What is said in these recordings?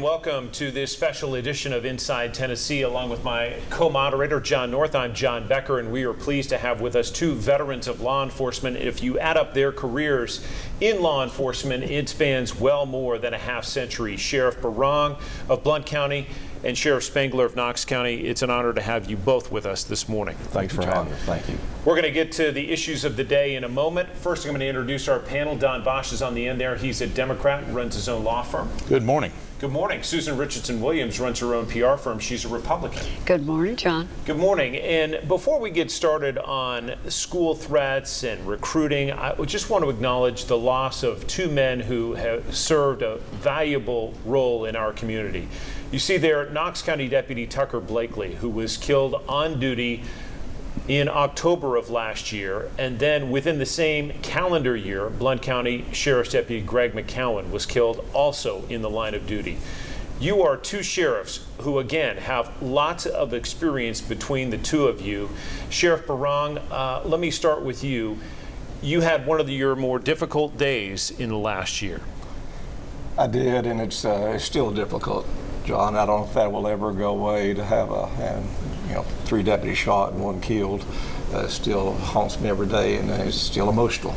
welcome to this special edition of Inside Tennessee, along with my co-moderator, John North. I'm John Becker, and we are pleased to have with us two veterans of law enforcement. If you add up their careers in law enforcement, it spans well more than a half century. Sheriff Berrong of Blount County and Sheriff Spangler of Knox County, it's an honor to have you both with us this morning. Thanks for having us. Thank you. We're going to get to the issues of the day in a moment. First, I'm going to introduce our panel. Don Bosch is on the end there. He's a Democrat and runs his own law firm. Good morning. Good morning. Susan Richardson Williams runs her own PR firm. She's a Republican. Good morning, John. Good morning. And before we get started on school threats and recruiting, I just want to acknowledge the loss of two men who have served a valuable role in our community. You see there Knox County Deputy Tucker Blakely, who was killed on duty in October of last year, and then within the same calendar year, Blount County Sheriff's Deputy Greg McCowan was killed also in the line of duty. You are two sheriffs who, again, have lots of experience between the two of you. Sheriff Berrong, let me start with you. You had one of your more difficult days in the last year. I did, and it's still difficult, John. I don't know if that will ever go away. To have three deputies shot and one killed still haunts me every day, and it's still emotional.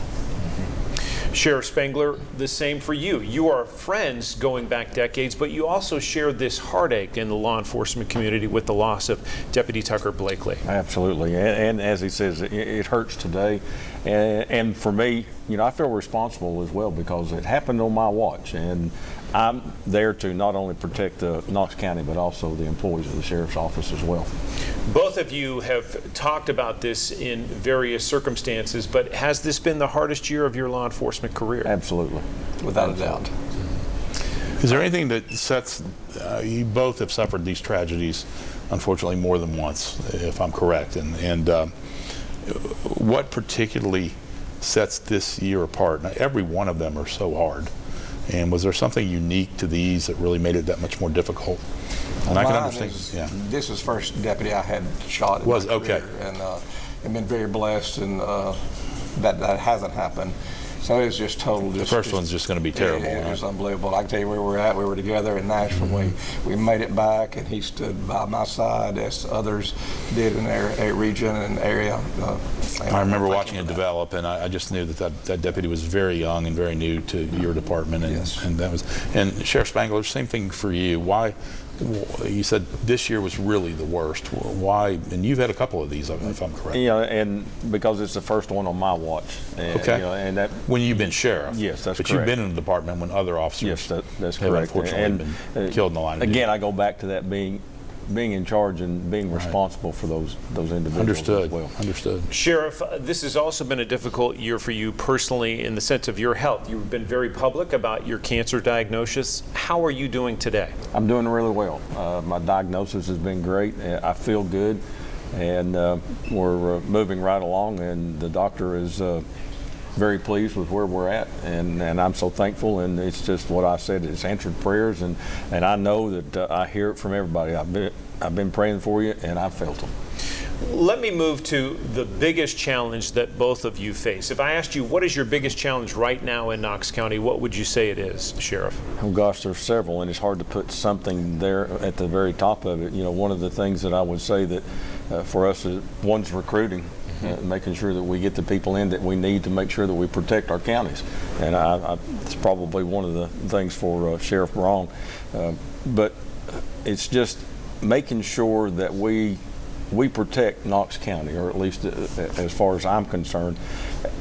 Sheriff Spangler, the same for you. You are friends going back decades, but you also shared this heartache in the law enforcement community with the loss of Deputy Tucker Blakely. Absolutely, and as he says, it hurts today. And for me, I feel responsible as well because it happened on my watch, and I'm there to not only protect Knox County, but also the employees of the Sheriff's Office as well. Both of you have talked about this in various circumstances, but has this been the hardest year of your law enforcement career? Absolutely. Without a doubt. Is there anything that sets, you both have suffered these tragedies, unfortunately, more than once, if I'm correct, and what particularly sets this year apart? Now, every one of them are so hard. And was there something unique to these that really made it that much more difficult? And I can understand. This is the first deputy I had shot in my career, okay. And I've been very blessed, and that hasn't happened. So it's just total. The first one's just going to be terrible. It was unbelievable. I can tell you where we're at. We were together in Nashville. We made it back, and he stood by my side as others did in their region and area. I remember watching it develop, and I just knew that deputy was very young and very new to your department, and, yes. and Sheriff Spangler, same thing for you. Why? You said this year was really the worst. Why? And you've had a couple of these, if I'm correct. And because it's the first one on my watch. Okay. And that when you've been sheriff. Yes, that's correct. But you've been in the department when other officers. Yes, that's have correct. Unfortunately been killed in the line of duty. Again, I go back to that being in charge and being responsible for those individuals as well. Understood. Sheriff, this has also been a difficult year for you personally in the sense of your health. You've been very public about your cancer diagnosis. How are you doing today? I'm doing really well. My diagnosis has been great. I feel good, and we're moving right along, and the doctor is very pleased with where we're at, and I'm so thankful, and it's just what I said, it's answered prayers, and I know that I hear it from everybody. I've been praying for you, and I've felt them. Let me move to the biggest challenge that both of you face. If I asked you, what is your biggest challenge right now in Knox County, what would you say it is, Sheriff? Oh gosh, there's several, and it's hard to put something there at the very top of it. One of the things that I would say that for us is one's recruiting. Making sure that we get the people in that we need to make sure that we protect our counties. And it's probably one of the things for Sheriff Berrong. But it's just making sure that we protect Knox County, or at least as far as I'm concerned.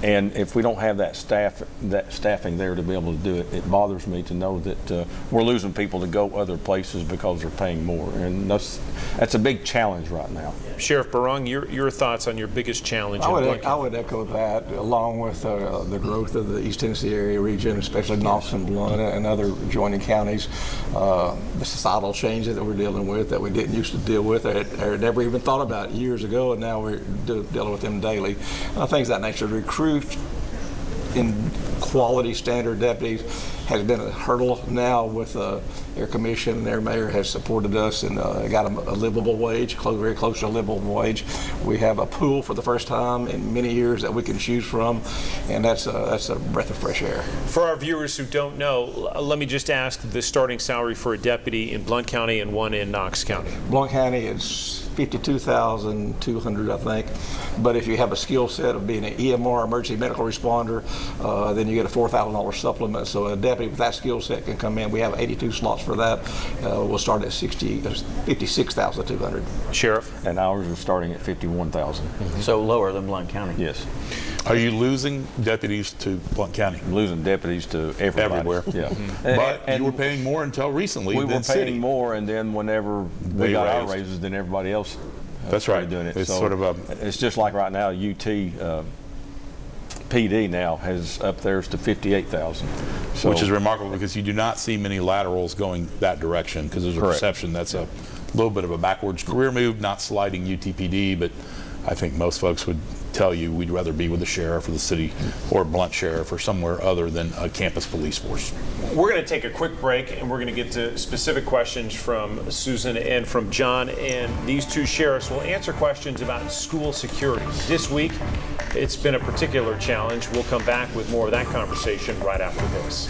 And if we don't have that staffing there to be able to do it, it bothers me to know that we're losing people to go other places because they're paying more. And that's a big challenge right now. Sheriff Berrong, your thoughts on your biggest challenge? I would echo that, along with the growth of the East Tennessee area region, especially Knox and Blount and other adjoining counties. The societal changes that we're dealing with that we didn't used to deal with, or never even thought about years ago, and now we're dealing with them daily. Things of that nature. Recruit in quality standard deputies has been a hurdle now with their commission and their mayor has supported us and got a livable wage, very close to a livable wage. We have a pool for the first time in many years that we can choose from, and that's a breath of fresh air. For our viewers who don't know, let me just ask the starting salary for a deputy in Blount County and one in Knox County. Blount County is $52,200, I think. But if you have a skill set of being an EMR, emergency medical responder, then you get a $4,000 supplement. So a deputy with that skill set can come in. We have 82 slots for that. We'll start at $56,200. Sheriff? And ours is starting at 51,000. So lower than Blount County. Yes. Are you losing deputies to Blount County? Losing deputies to everybody. Everywhere. Yeah. But And you were paying more until recently we than were paying city. more, and then whenever They we got our raised. raises, then everybody else That's started right. doing it. It's So sort of a- It's just like right now, UT PD now has up theirs to 58,000. So, Which is remarkable because you do not see many laterals going that direction because there's a Correct. perception that's a little bit of a backwards career move, not sliding UTPD, but I think most folks would tell you we'd rather be with the sheriff or the city or Blount sheriff or somewhere other than a campus police force. We're going to take a quick break and we're going to get to specific questions from Susan and from John. And these two sheriffs will answer questions about school security. This week, it's been a particular challenge. We'll come back with more of that conversation right after this.